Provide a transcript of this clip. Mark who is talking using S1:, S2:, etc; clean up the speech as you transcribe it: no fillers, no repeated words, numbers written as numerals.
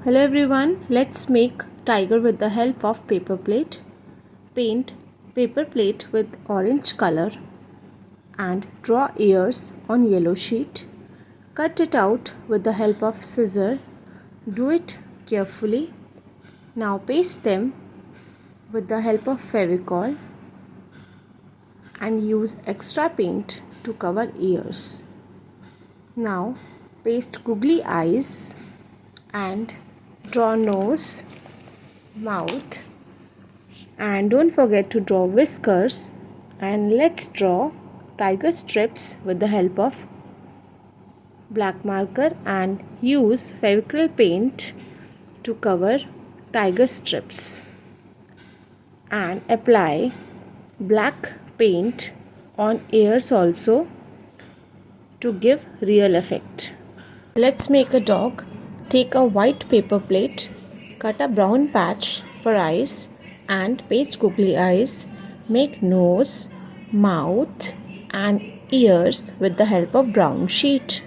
S1: Hello everyone, let's make tiger with the help of paper plate. Paint paper plate with orange color and draw ears on yellow sheet. Cut it out with the help of scissor. Do it carefully. Now paste them with the help of Fevicol and use extra paint to cover ears. Now paste googly eyes and draw nose, mouth, and don't forget to draw whiskers. And let's draw tiger strips with the help of black marker and use Fevicol paint to cover tiger strips and apply black paint on ears also to give real effect. Let's make a dog. Take a white paper plate, cut a brown patch for eyes and paste googly eyes. Make nose, mouth and ears with the help of brown sheet.